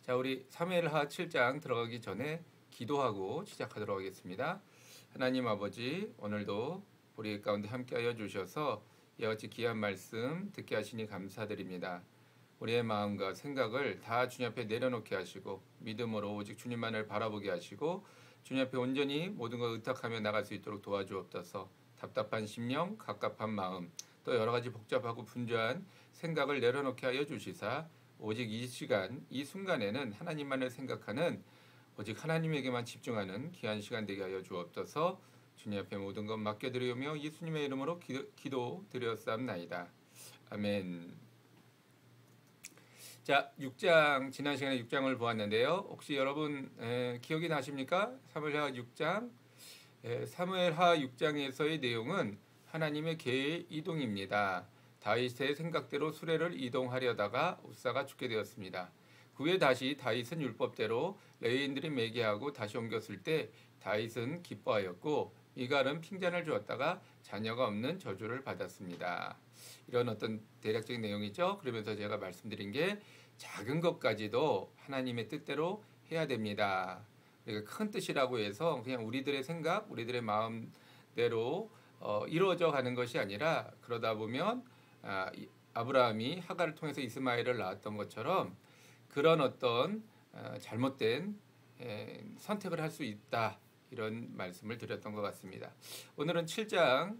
자, 우리 사무엘하 7장 들어가기 전에 기도하고 시작하도록 하겠습니다. 하나님 아버지, 오늘도 우리 가운데 함께하여 주셔서 이와 같이 귀한 말씀 듣게 하시니 감사드립니다. 우리의 마음과 생각을 다 주님 앞에 내려놓게 하시고 믿음으로 오직 주님만을 바라보게 하시고 주님 앞에 온전히 모든 걸 의탁하며 나갈 수 있도록 도와주옵소서. 답답한 심령, 갑갑한 마음, 또 여러 가지 복잡하고 분주한 생각을 내려놓게 하여 주시사 오직 이 시간, 이 순간에는 하나님만을 생각하는 오직 하나님에게만 집중하는 귀한 시간 되게 하여 주옵소서. 주님 앞에 모든 것 맡겨드리오며 예수님의 이름으로 기도 드렸사옵나이다. 아멘. 자, 6장, 지난 시간에 6장을 보았는데요. 혹시 여러분 기억이 나십니까? 사무엘하 6장. 사무엘하 6장에서의 내용은 하나님의 계의 이동입니다. 다윗의 생각대로 수레를 이동하려다가 웃사가 죽게 되었습니다. 그 후에 다시 다윗은 율법대로 레위인들이 매개하고 다시 옮겼을 때 다윗은 기뻐하였고 미갈은 핀잔을 주었다가 자녀가 없는 저주를 받았습니다. 이런 어떤 대략적인 내용이죠. 그러면서 제가 말씀드린 게 작은 것까지도 하나님의 뜻대로 해야 됩니다. 그러니까 큰 뜻이라고 해서 그냥 우리들의 생각, 우리들의 마음대로 이루어져 가는 것이 아니라 그러다 보면 아브라함이 하갈을 통해서 이스마엘을 낳았던 것처럼 그런 어떤 잘못된 선택을 할 수 있다. 이런 말씀을 드렸던 것 같습니다. 오늘은 7장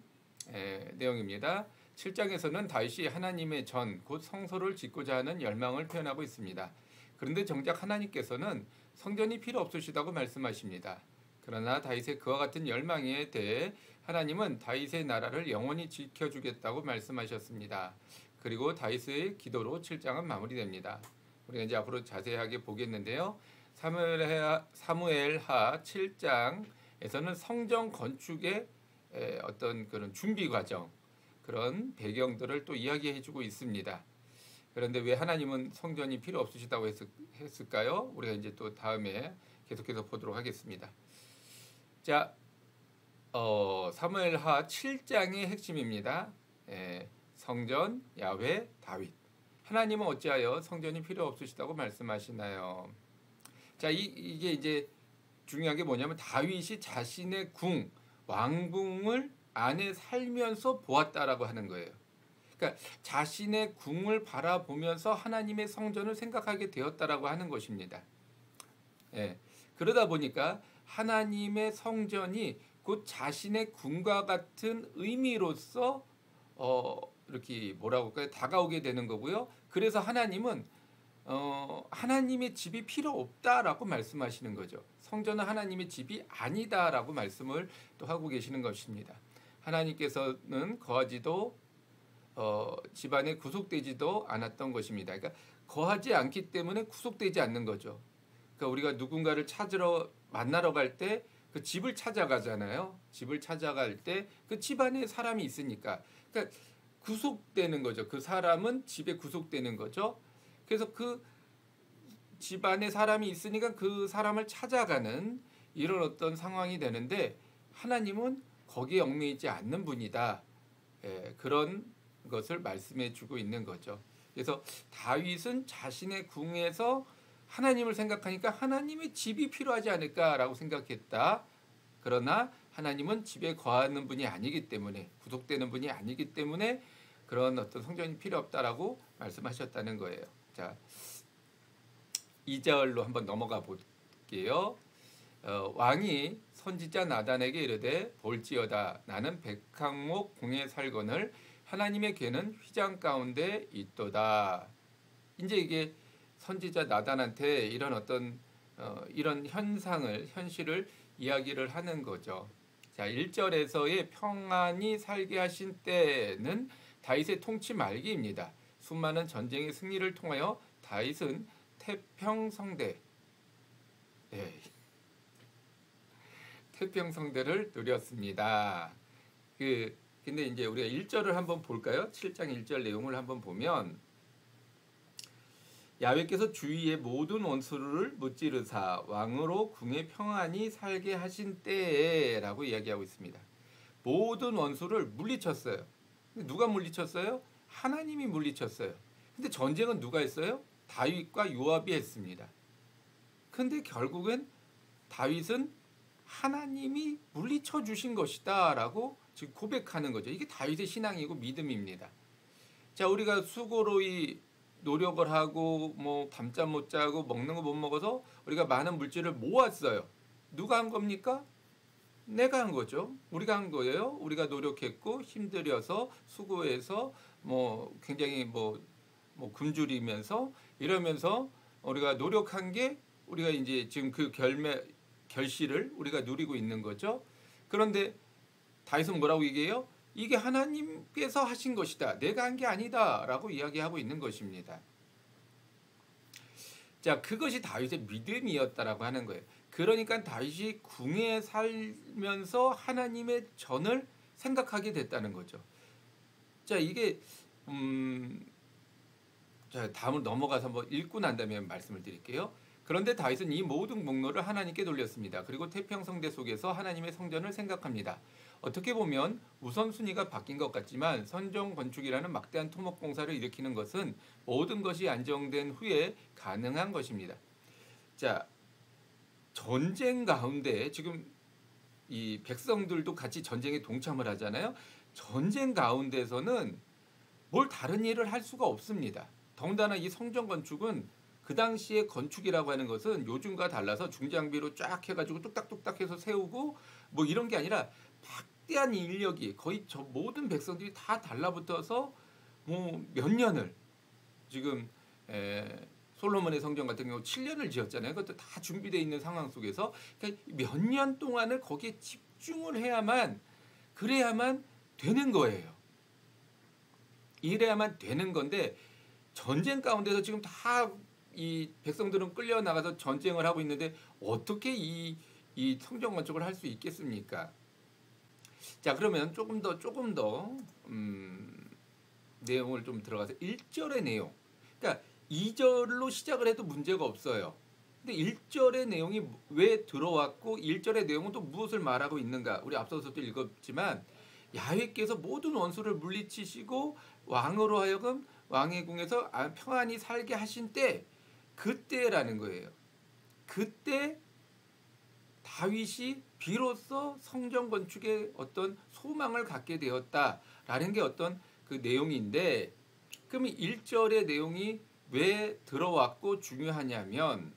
내용입니다. 7장에서는 다윗이 하나님의 전, 곧 성소를 짓고자 하는 열망을 표현하고 있습니다. 그런데 정작 하나님께서는 성전이 필요 없으시다고 말씀하십니다. 그러나 다윗의 그와 같은 열망에 대해 하나님은 다윗의 나라를 영원히 지켜주겠다고 말씀하셨습니다. 그리고 다윗의 기도로 7장은 마무리됩니다. 우리가 이제 앞으로 자세하게 보겠는데요. 사무엘하 7장에서는 성전 건축의 어떤 그런 준비 과정, 그런 배경들을 또 이야기해주고 있습니다. 그런데 왜 하나님은 성전이 필요 없으시다고 했을까요? 우리가 이제 또 다음에 계속해서 보도록 하겠습니다. 자, 사무엘하 7장의 핵심입니다. 성전, 야훼, 다윗. 하나님은 어찌하여 성전이 필요 없으시다고 말씀하시나요? 자, 이게 이제 중요한 게 뭐냐면 다윗이 자신의 왕궁을 안에 살면서 보았다라고 하는 거예요. 그러니까 자신의 궁을 바라보면서 하나님의 성전을 생각하게 되었다라고 하는 것입니다. 그러다 보니까 하나님의 성전이 곧 자신의 궁과 같은 의미로서 이렇게 뭐라고 할까요? 다가오게 되는 거고요. 그래서 하나님은 하나님의 집이 필요 없다라고 말씀하시는 거죠. 성전은 하나님의 집이 아니다라고 말씀을 또 하고 계시는 것입니다. 하나님께서는 거하지도 집안에 구속되지도 않았던 것입니다. 그러니까 거하지 않기 때문에 구속되지 않는 거죠. 그러니까 우리가 누군가를 만나러 갈 때 그 집을 찾아가잖아요. 집을 찾아갈 때 그 집안에 사람이 있으니까. 그러니까 구속되는 거죠. 그 사람은 집에 구속되는 거죠. 그래서 그 집안에 사람이 있으니까 그 사람을 찾아가는 이런 어떤 상황이 되는데 하나님은 거기에 얽매이지 않는 분이다. 그런 것을 말씀해 주고 있는 거죠. 그래서 다윗은 자신의 궁에서 하나님을 생각하니까 하나님의 집이 필요하지 않을까라고 생각했다. 그러나 하나님은 집에 거하는 분이 아니기 때문에, 구속되는 분이 아니기 때문에 그런 어떤 성전이 필요 없다라고 말씀하셨다는 거예요. 자, 2절로 한번 넘어가 볼게요. 왕이 선지자 나단에게 이르되 볼지어다 나는 백항목 궁에 살거늘 하나님의 궤는 휘장 가운데 있도다. 이제 이게 선지자 나단한테 이런 어떤 이런 현실을 이야기를 하는 거죠. 자, 1절에서의 평안히 살게 하신 때는 다윗의 통치 말기입니다. 수많은 전쟁의 승리를 통하여 다윗은 태평성대, 태평성대를 누렸습니다. 근데 이제 우리가 1절을 한번 볼까요? 7장 1절 내용을 한번 보면 야훼께서 주위의 모든 원수를 무찌르사 왕으로 궁에 평안히 살게 하신 때에라고 이야기하고 있습니다. 모든 원수를 물리쳤어요. 누가 물리쳤어요? 하나님이 물리쳤어요. 근데 전쟁은 누가 했어요? 다윗과 요압이 했습니다. 근데 결국은 다윗은 하나님이 물리쳐 주신 것이다라고 지금 고백하는 거죠. 이게 다윗의 신앙이고 믿음입니다. 자, 우리가 수고로 이 노력을 하고 뭐 밤잠 못 자고 먹는 거 못 먹어서 우리가 많은 물질을 모았어요. 누가 한 겁니까? 내가 한 거죠. 우리가 한 거예요. 우리가 노력했고 힘들여서 수고해서 뭐 굉장히 뭐 굶주리면서 이러면서 우리가 노력한 게 우리가 이제 지금 그 결실을 우리가 누리고 있는 거죠. 그런데 다윗은 뭐라고 얘기해요? 이게 하나님께서 하신 것이다. 내가 한 게 아니다라고 이야기하고 있는 것입니다. 자, 그것이 다윗의 믿음이었다라고 하는 거예요. 그러니까 다윗이 궁에 살면서 하나님의 전을 생각하게 됐다는 거죠. 자, 이게 자, 다음으로 넘어가서 한번 읽고 난 다음에 말씀을 드릴게요. 그런데 다윗은 이 모든 목록을 하나님께 돌렸습니다. 그리고 태평성대 속에서 하나님의 성전을 생각합니다. 어떻게 보면 우선순위가 바뀐 것 같지만 선정 건축이라는 막대한 토목 공사를 일으키는 것은 모든 것이 안정된 후에 가능한 것입니다. 자, 전쟁 가운데 지금 이 백성들도 같이 전쟁에 동참을 하잖아요. 전쟁 가운데서는 뭘 다른 일을 할 수가 없습니다. 더군다나 이 성전 건축은 그 당시에 건축이라고 하는 것은 요즘과 달라서 중장비로 쫙 해가지고 뚝딱뚝딱 해서 세우고 뭐 이런 게 아니라 막대한 인력이 거의 저 모든 백성들이 다 달라붙어서 뭐 몇 년을 지금 솔로몬의 성전 같은 경우 7년을 지었잖아요. 그것도 다 준비되어 있는 상황 속에서 그러니까 몇 년 동안을 거기에 집중을 해야만 그래야만 되는 거예요. 이래야만 되는 건데 전쟁 가운데서 지금 다 이 백성들은 끌려 나가서 전쟁을 하고 있는데 어떻게 이 성전 건축을 할 수 있겠습니까? 자, 그러면 조금 더 내용을 좀 들어가서 1절의 내용. 그러니까 2절로 시작을 해도 문제가 없어요. 근데 1절의 내용이 왜 들어왔고 1절의 내용은 또 무엇을 말하고 있는가? 우리 앞서서도 읽었지만 야훼께서 모든 원수를 물리치시고 왕으로 하여금 왕의 궁에서 평안히 살게 하신 때 그때라는 거예요. 그때 다윗이 비로소 성전 건축에 어떤 소망을 갖게 되었다라는 게 어떤 그 내용인데 그럼 1절의 내용이 왜 들어왔고 중요하냐면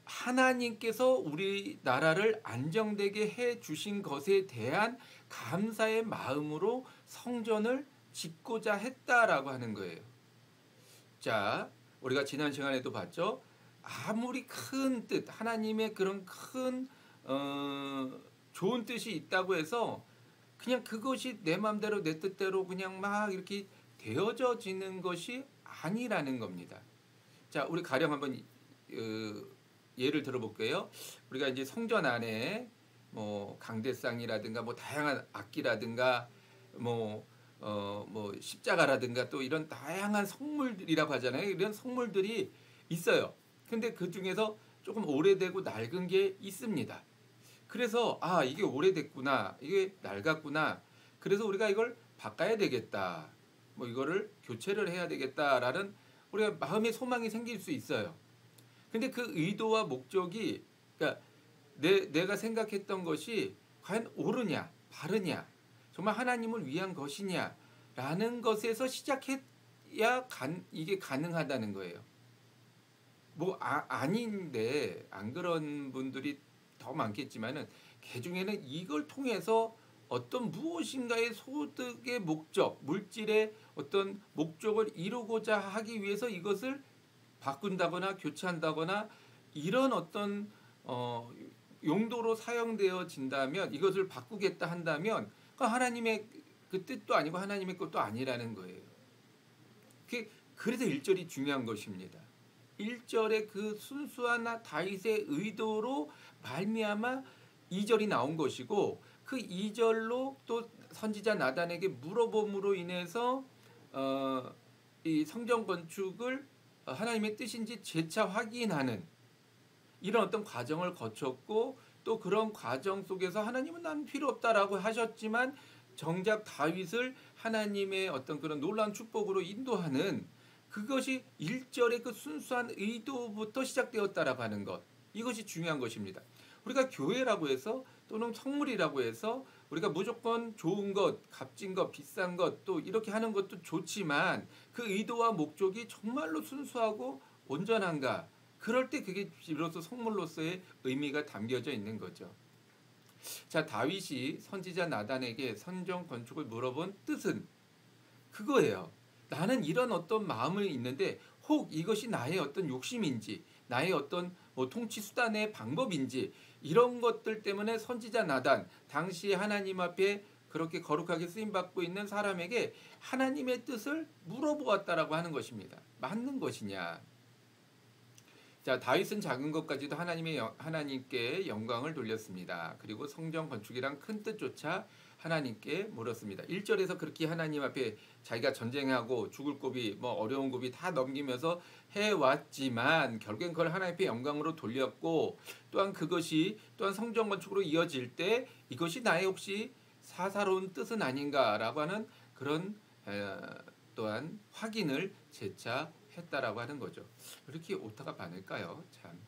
하나님께서 우리나라를 안정되게 해 주신 것에 대한 감사의 마음으로 성전을 짓고자 했다라고 하는 거예요. 자, 우리가 지난 시간에도 봤죠. 아무리 큰 뜻, 하나님의 그런 큰 좋은 뜻이 있다고 해서 그냥 그것이 내 마음대로 내 뜻대로 그냥 막 이렇게 되어져지는 것이 아니라는 겁니다. 자, 우리 가령 한번 예를 들어볼게요. 우리가 이제 성전 안에 뭐 강대상이라든가 뭐 다양한 악기라든가 뭐 십자가라든가 또 이런 다양한 성물이라고 하잖아요. 이런 성물들이 있어요. 근데 그 중에서 조금 오래되고 낡은 게 있습니다. 그래서 이게 오래됐구나, 이게 낡았구나. 그래서 우리가 이걸 바꿔야 되겠다. 뭐 이거를 교체를 해야 되겠다라는 우리가 마음의 소망이 생길 수 있어요. 근데 그 의도와 목적이 그러니까 내가 생각했던 것이 과연 옳으냐, 바르냐, 정말 하나님을 위한 것이냐라는 것에서 시작해야 이게 가능하다는 거예요. 뭐 아닌데 안 그런 분들이 더 많겠지만은 그 중에는 이걸 통해서 어떤 무엇인가의 소득의 목적, 물질의 어떤 목적을 이루고자 하기 위해서 이것을 바꾼다거나 교체한다거나 이런 어떤 용도로 사용되어진다면 이것을 바꾸겠다 한다면 하나님의 그 뜻도 아니고 하나님의 것도 아니라는 거예요. 그래서 1절이 중요한 것입니다. 1절의 그 순수한 다윗의 의도로 말미암아 2절이 나온 것이고 그 2절로 또 선지자 나단에게 물어봄으로 인해서 이 성전 건축을 하나님의 뜻인지 재차 확인하는 이런 어떤 과정을 거쳤고 또 그런 과정 속에서 하나님은 난 필요 없다라고 하셨지만 정작 다윗을 하나님의 어떤 그런 놀라운 축복으로 인도하는 그것이 1절의 그 순수한 의도부터 시작되었다라고 하는 것. 이것이 중요한 것입니다. 우리가 교회라고 해서 또는 성물이라고 해서 우리가 무조건 좋은 것, 값진 것, 비싼 것 또 이렇게 하는 것도 좋지만 그 의도와 목적이 정말로 순수하고 온전한가? 그럴 때 그게 비로소 성물로서의 의미가 담겨져 있는 거죠. 자, 다윗이 선지자 나단에게 성전 건축을 물어본 뜻은 그거예요. 나는 이런 어떤 마음이 있는데 혹 이것이 나의 어떤 욕심인지 나의 어떤 통치 수단의 방법인지 이런 것들 때문에 선지자 나단 당시 하나님 앞에 그렇게 거룩하게 쓰임받고 있는 사람에게 하나님의 뜻을 물어보았다라고 하는 것입니다. 맞는 것이냐? 자, 다윗은 작은 것까지도 하나님께 영광을 돌렸습니다. 그리고 성전 건축이란 큰 뜻조차 하나님께 물었습니다. 1절에서 그렇게 하나님 앞에 자기가 전쟁하고 죽을 고비, 어려운 고비 다 넘기면서 해왔지만 결국엔 그걸 하나님께 영광으로 돌렸고 또한 그것이 또한 성전 건축으로 이어질 때 이것이 나의 혹시 사사로운 뜻은 아닌가라고 하는 그런 또한 확인을 재차 했다라고 하는 거죠. 이렇게 오타가 많을까요? 참.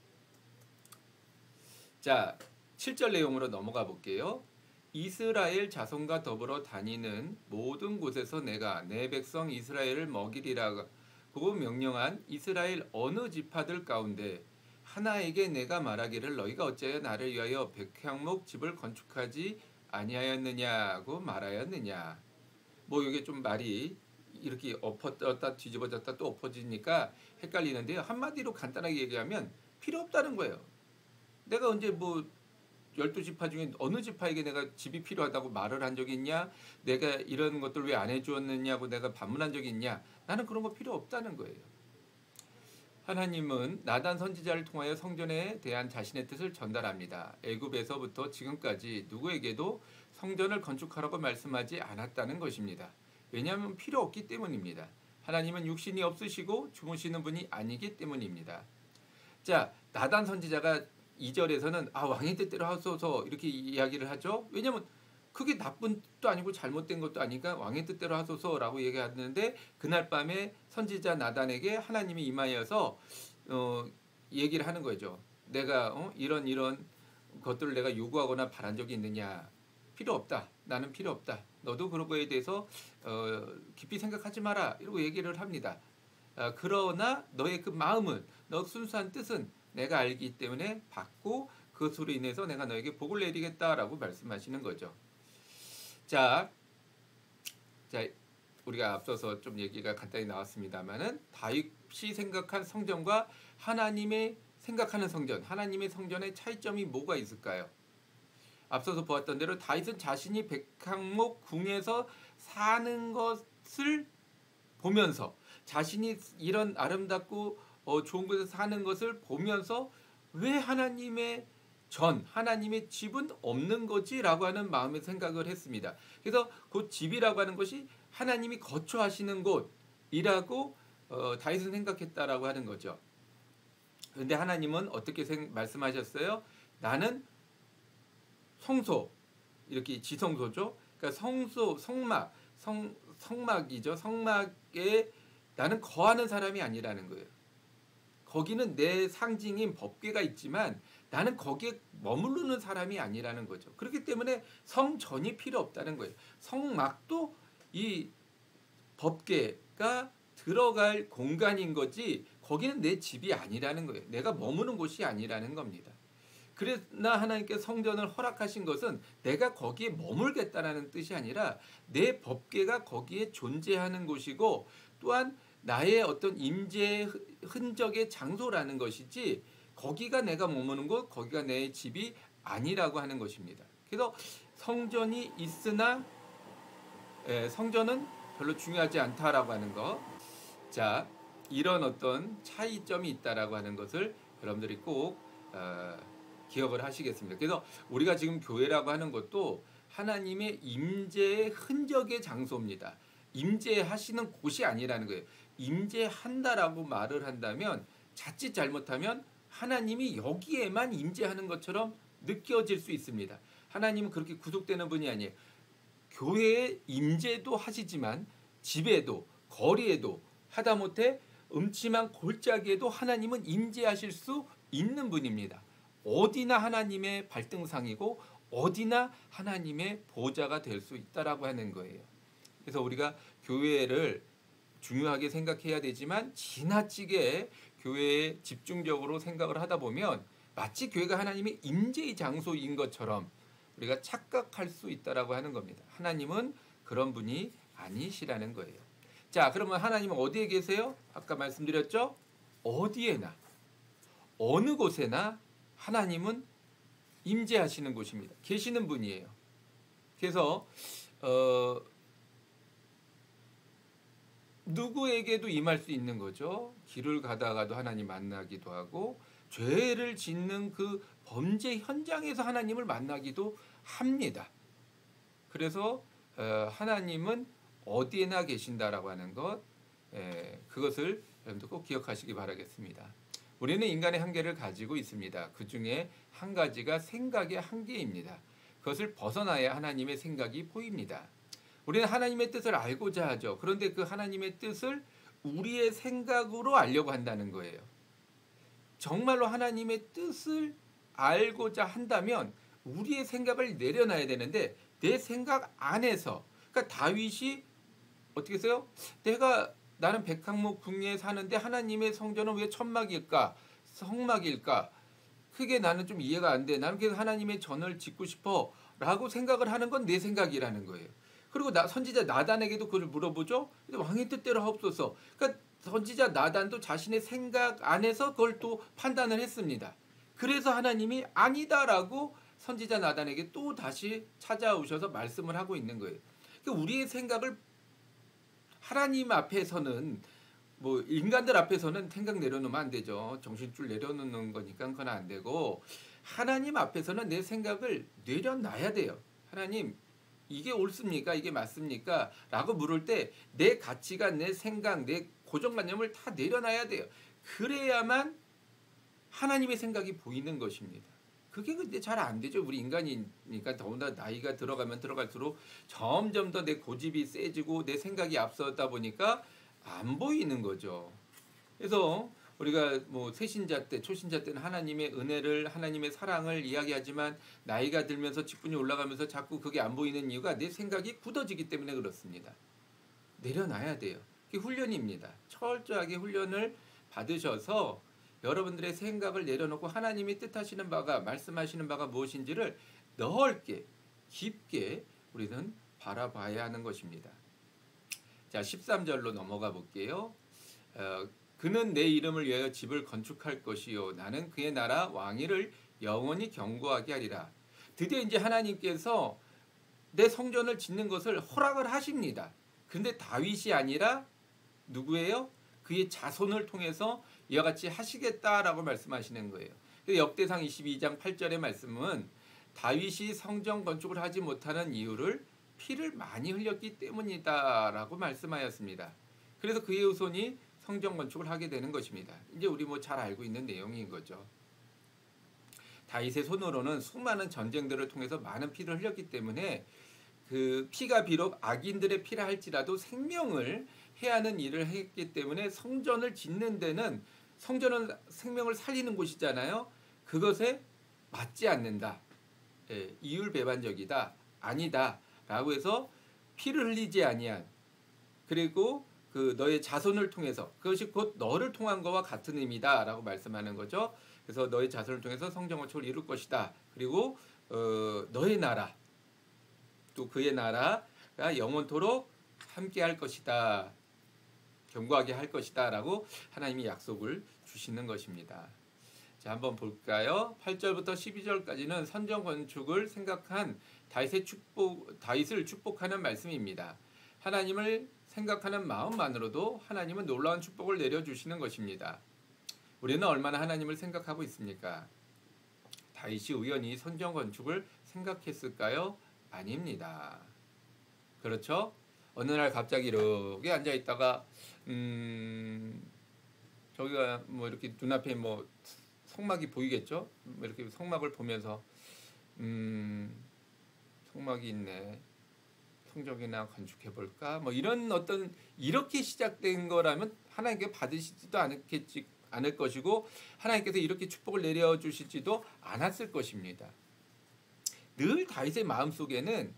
자, 7절 내용으로 넘어가 볼게요. 이스라엘 자손과 더불어 다니는 모든 곳에서 내가 내 백성 이스라엘을 먹이리라고 명령한 이스라엘 어느 지파들 가운데 하나에게 내가 말하기를 너희가 어찌하여 나를 위하여 백향목 집을 건축하지 아니하였느냐고 말하였느냐. 이게 좀 말이 이렇게 엎었다 뒤집어졌다 또 엎어지니까 헷갈리는데요. 한마디로 간단하게 얘기하면 필요 없다는 거예요. 내가 언제 12지파 중에 어느 지파에게 내가 집이 필요하다고 말을 한 적이 있냐? 내가 이런 것들 왜 안 해주었느냐고 내가 반문한 적이 있냐? 나는 그런 거 필요 없다는 거예요. 하나님은 나단 선지자를 통하여 성전에 대한 자신의 뜻을 전달합니다. 애굽에서부터 지금까지 누구에게도 성전을 건축하라고 말씀하지 않았다는 것입니다. 왜냐하면 필요 없기 때문입니다. 하나님은 육신이 없으시고 주무시는 분이 아니기 때문입니다. 자, 나단 선지자가 2절에서는 왕의 뜻대로 하소서 이렇게 이야기를 하죠. 왜냐하면 그게 나쁜 뜻도 아니고 잘못된 것도 아니까 왕의 뜻대로 하소서라고 얘기하는데 그날 밤에 선지자 나단에게 하나님이 임하여서 얘기를 하는 거죠. 내가 이런 것들을 내가 요구하거나 바란 적이 있느냐. 필요 없다. 나는 필요 없다. 너도 그런 거에 대해서 깊이 생각하지 마라. 이러고 얘기를 합니다. 그러나 너의 그 마음은 너 순수한 뜻은 내가 알기 때문에 받고 그것으로 인해서 내가 너에게 복을 내리겠다라고 말씀하시는 거죠. 자, 우리가 앞서서 좀 얘기가 간단히 나왔습니다만은 다윗이 생각한 성전과 하나님의 생각하는 성전, 하나님의 성전의 차이점이 뭐가 있을까요? 앞서서 보았던 대로 다윗은 자신이 백향목 궁에서 사는 것을 보면서 자신이 이런 아름답고 좋은 곳에서 사는 것을 보면서 왜 하나님의 하나님의 집은 없는 거지? 라고 하는 마음의 생각을 했습니다. 그래서 그 집이라고 하는 것이 하나님이 거처하시는 곳이라고 다윗은 생각했다라고 하는 거죠. 그런데 하나님은 어떻게 말씀하셨어요? 나는 성소, 이렇게 지성소죠. 그러니까 성막이죠. 성막에 나는 거하는 사람이 아니라는 거예요. 거기는 내 상징인 법궤가 있지만 나는 거기에 머무르는 사람이 아니라는 거죠. 그렇기 때문에 성전이 필요 없다는 거예요. 성막도 이 법궤가 들어갈 공간인 거지 거기는 내 집이 아니라는 거예요. 내가 머무는 곳이 아니라는 겁니다. 그러나 하나님께 성전을 허락하신 것은 내가 거기에 머물겠다라는 뜻이 아니라 내 법궤가 거기에 존재하는 곳이고 또한 나의 어떤 임재의 흔적의 장소라는 것이지 거기가 내가 머무는 곳, 거기가 내 집이 아니라고 하는 것입니다. 그래서 성전이 있으나 성전은 별로 중요하지 않다라고 하는 것. 자, 이런 어떤 차이점이 있다라고 하는 것을 여러분들이 꼭 기억을 하시겠습니다. 그래서 우리가 지금 교회라고 하는 것도 하나님의 임재의 흔적의 장소입니다. 임재하시는 곳이 아니라는 거예요. 임재한다라고 말을 한다면 자칫 잘못하면 하나님이 여기에만 임재하는 것처럼 느껴질 수 있습니다. 하나님은 그렇게 구속되는 분이 아니에요. 교회에 임재도 하시지만 집에도 거리에도 하다못해 음침한 골짜기에도 하나님은 임재하실 수 있는 분입니다. 어디나 하나님의 발등상이고 어디나 하나님의 보좌가 될 수 있다라고 하는 거예요. 그래서 우리가 교회를 중요하게 생각해야 되지만 지나치게 교회에 집중적으로 생각을 하다 보면 마치 교회가 하나님의 임재의 장소인 것처럼 우리가 착각할 수 있다라고 하는 겁니다. 하나님은 그런 분이 아니시라는 거예요. 자, 그러면 하나님은 어디에 계세요? 아까 말씀드렸죠? 어디에나 어느 곳에나 하나님은 임재하시는 곳입니다. 계시는 분이에요. 그래서 누구에게도 임할 수 있는 거죠. 길을 가다가도 하나님 만나기도 하고 죄를 짓는 그 범죄 현장에서 하나님을 만나기도 합니다. 그래서 하나님은 어디에나 계신다라고 하는 것, 그것을 여러분들 꼭 기억하시기 바라겠습니다. 우리는 인간의 한계를 가지고 있습니다. 그 중에 한 가지가 생각의 한계입니다. 그것을 벗어나야 하나님의 생각이 보입니다. 우리는 하나님의 뜻을 알고자 하죠. 그런데 그 하나님의 뜻을 우리의 생각으로 알려고 한다는 거예요. 정말로 하나님의 뜻을 알고자 한다면 우리의 생각을 내려놔야 되는데 내 생각 안에서, 그러니까 다윗이 어떻게 했어요? 나는 백항목 궁리에 사는데 하나님의 성전은 왜 천막일까? 성막일까? 크게 나는 좀 이해가 안 돼. 나는 그래서 하나님의 전을 짓고 싶어 라고 생각을 하는 건 내 생각이라는 거예요. 그리고 선지자 나단에게도 그걸 물어보죠. 왕의 뜻대로 하옵소서. 그러니까 선지자 나단도 자신의 생각 안에서 그걸 또 판단을 했습니다. 그래서 하나님이 아니다라고 선지자 나단에게 또 다시 찾아오셔서 말씀을 하고 있는 거예요. 그러니까 우리의 생각을 하나님 앞에서는 뭐 인간들 앞에서는 생각 내려놓으면 안 되죠. 정신줄 내려놓는 거니까 그건 안 되고 하나님 앞에서는 내 생각을 내려놔야 돼요. 하나님 이게 옳습니까? 이게 맞습니까? 라고 물을 때 내 가치관, 내 생각, 내 고정관념을 다 내려놔야 돼요. 그래야만 하나님의 생각이 보이는 것입니다. 그게 근데 잘 안 되죠. 우리 인간이니까 더군다나 나이가 들어가면 들어갈수록 점점 더 내 고집이 세지고 내 생각이 앞서다 보니까 안 보이는 거죠. 그래서 우리가 뭐 새신자 때, 초신자 때는 하나님의 은혜를, 하나님의 사랑을 이야기하지만 나이가 들면서 직분이 올라가면서 자꾸 그게 안 보이는 이유가 내 생각이 굳어지기 때문에 그렇습니다. 내려놔야 돼요. 그게 훈련입니다. 철저하게 훈련을 받으셔서 여러분들의 생각을 내려놓고 하나님이 뜻하시는 바가, 말씀하시는 바가 무엇인지를 넓게, 깊게 우리는 바라봐야 하는 것입니다. 자, 13절로 넘어가 볼게요. 그는 내 이름을 위하여 집을 건축할 것이요 나는 그의 나라 왕위를 영원히 견고하게 하리라. 드디어 이제 하나님께서 내 성전을 짓는 것을 허락을 하십니다. 그런데 다윗이 아니라 누구예요? 그의 자손을 통해서 이와 같이 하시겠다라고 말씀하시는 거예요. 역대상 22장 8절의 말씀은 다윗이 성전 건축을 하지 못하는 이유를 피를 많이 흘렸기 때문이다라고 말씀하였습니다. 그래서 그의 후손이 성전 건축을 하게 되는 것입니다. 이제 우리 뭐 잘 알고 있는 내용인 거죠. 다윗의 손으로는 수많은 전쟁들을 통해서 많은 피를 흘렸기 때문에 그 피가 비록 악인들의 피라 할지라도 생명을 해야 하는 일을 했기 때문에 성전을 짓는 데는 성전은 생명을 살리는 곳이잖아요. 그것에 맞지 않는다. 이율배반적이다. 아니다. 라고 해서 피를 흘리지 아니한 그리고 그 너의 자손을 통해서 그것이 곧 너를 통한 것과 같은 의미다 라고 말씀하는 거죠. 그래서 너의 자손을 통해서 성전 건축을 이룰 것이다. 그리고 너의 나라 또 그의 나라가 영원토록 함께 할 것이다. 견고하게 할 것이다 라고 하나님이 약속을 주시는 것입니다. 자, 한번 볼까요? 8절부터 12절까지는 성전 건축을 생각한 다윗을 축복하는 말씀입니다. 하나님을 생각하는 마음만으로도 하나님은 놀라운 축복을 내려주시는 것입니다. 우리는 얼마나 하나님을 생각하고 있습니까? 다윗이 우연히 성전 건축을 생각했을까요? 아닙니다. 그렇죠? 어느 날 갑자기 이렇게 앉아있다가 저기가 뭐 이렇게 눈앞에 뭐 성막이 보이겠죠? 이렇게 성막을 보면서 성막이 있네. 성전이나 건축해 볼까? 뭐 이런 어떤 이렇게 시작된 거라면 하나님께 받으시지도 않을 것이고 하나님께서 이렇게 축복을 내려 주실지도 않았을 것입니다. 늘 다윗의 마음속에는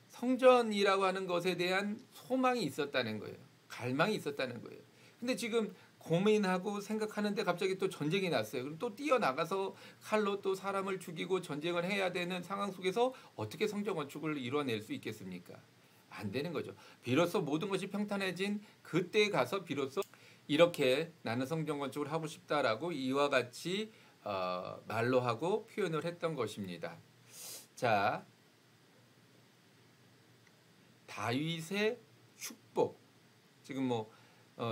성전이라고 하는 것에 대한 소망이 있었다는 거예요. 갈망이 있었다는 거예요. 근데 지금 고민하고 생각하는데 갑자기 또 전쟁이 났어요. 그럼 또 뛰어나가서 칼로 또 사람을 죽이고 전쟁을 해야 되는 상황 속에서 어떻게 성전 건축을 이뤄낼 수 있겠습니까? 안 되는 거죠. 비로소 모든 것이 평탄해진 그때 가서 비로소 이렇게 나는 성전 건축을 하고 싶다라고 이와 같이 말로 하고 표현을 했던 것입니다. 자, 다윗의 축복. 지금 뭐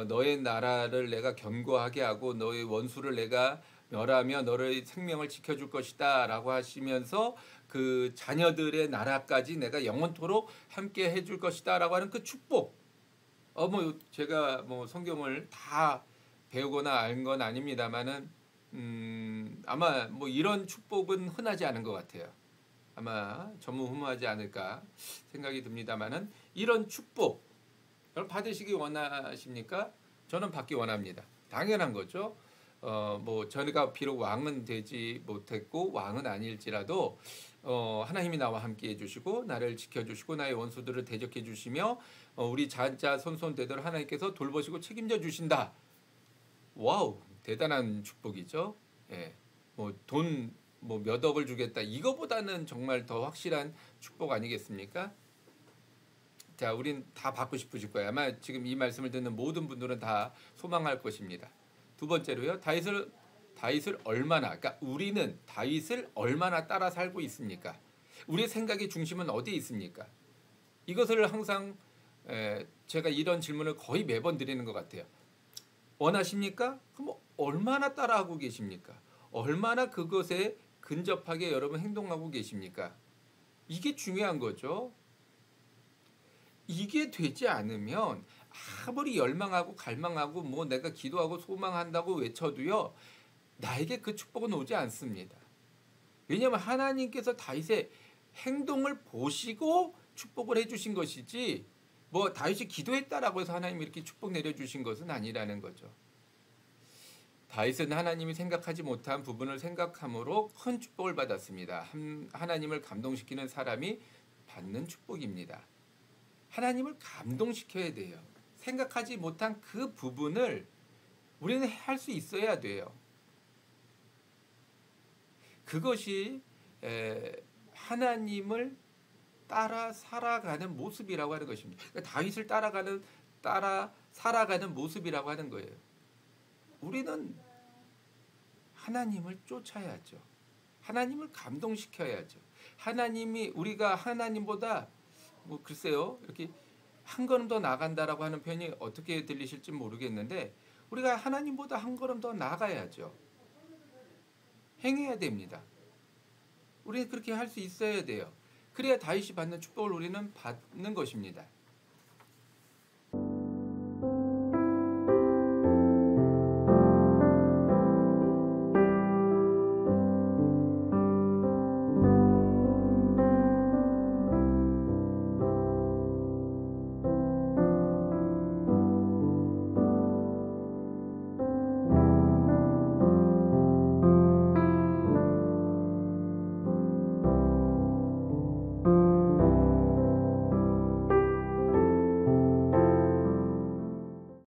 너의 나라를 내가 견고하게 하고 너의 원수를 내가 멸하며 너의 생명을 지켜줄 것이다 라고 하시면서 그 자녀들의 나라까지 내가 영원토록 함께 해줄 것이다 라고 하는 그 축복. 뭐 제가 뭐 성경을 다 배우거나 알 건 아닙니다만은 아마 뭐 이런 축복은 흔하지 않은 것 같아요. 아마 전무후무하지 않을까 생각이 듭니다만은 이런 축복 여러분 받으시기 원하십니까? 저는 받기 원합니다. 당연한 거죠. 뭐 저희가 비록 왕은 되지 못했고 왕은 아닐지라도 하나님이 나와 함께 해주시고 나를 지켜주시고 나의 원수들을 대적해 주시며 우리 자자 손손대대로 하나님께서 돌보시고 책임져 주신다. 와우, 대단한 축복이죠. 예, 뭐 돈 뭐 몇 억을 주겠다. 이거보다는 정말 더 확실한 축복 아니겠습니까? 자, 우린 다 받고 싶으실 거예요. 아마 지금 이 말씀을 듣는 모든 분들은 다 소망할 것입니다. 두 번째로요. 다윗을 얼마나, 그러니까 우리는 다윗을 얼마나 따라 살고 있습니까? 우리의 생각의 중심은 어디에 있습니까? 이것을 항상 제가 이런 질문을 거의 매번 드리는 것 같아요. 원하십니까? 그럼 얼마나 따라하고 계십니까? 얼마나 그것에 근접하게 여러분 행동하고 계십니까? 이게 중요한 거죠. 이게 되지 않으면 아무리 열망하고 갈망하고 뭐 내가 기도하고 소망한다고 외쳐도요, 나에게 그 축복은 오지 않습니다. 왜냐하면 하나님께서 다윗의 행동을 보시고 축복을 해주신 것이지 뭐 다윗이 기도했다라고 해서 하나님이 이렇게 축복 내려주신 것은 아니라는 거죠. 다윗은 하나님이 생각하지 못한 부분을 생각함으로 큰 축복을 받았습니다. 하나님을 감동시키는 사람이 받는 축복입니다. 하나님을 감동시켜야 돼요. 생각하지 못한 그 부분을 우리는 할 수 있어야 돼요. 그것이 하나님을 따라 살아가는 모습이라고 하는 것입니다. 그러니까 다윗을 따라 살아가는 모습이라고 하는 거예요. 우리는 하나님을 쫓아야죠. 하나님을 감동시켜야죠. 하나님이 우리가 하나님보다 뭐 글쎄요 이렇게 한 걸음 더 나간다라고 하는 표현이 어떻게 들리실지 모르겠는데 우리가 하나님보다 한 걸음 더 나가야죠. 행해야 됩니다. 우리는 그렇게 할 수 있어야 돼요. 그래야 다윗이 받는 축복을 우리는 받는 것입니다.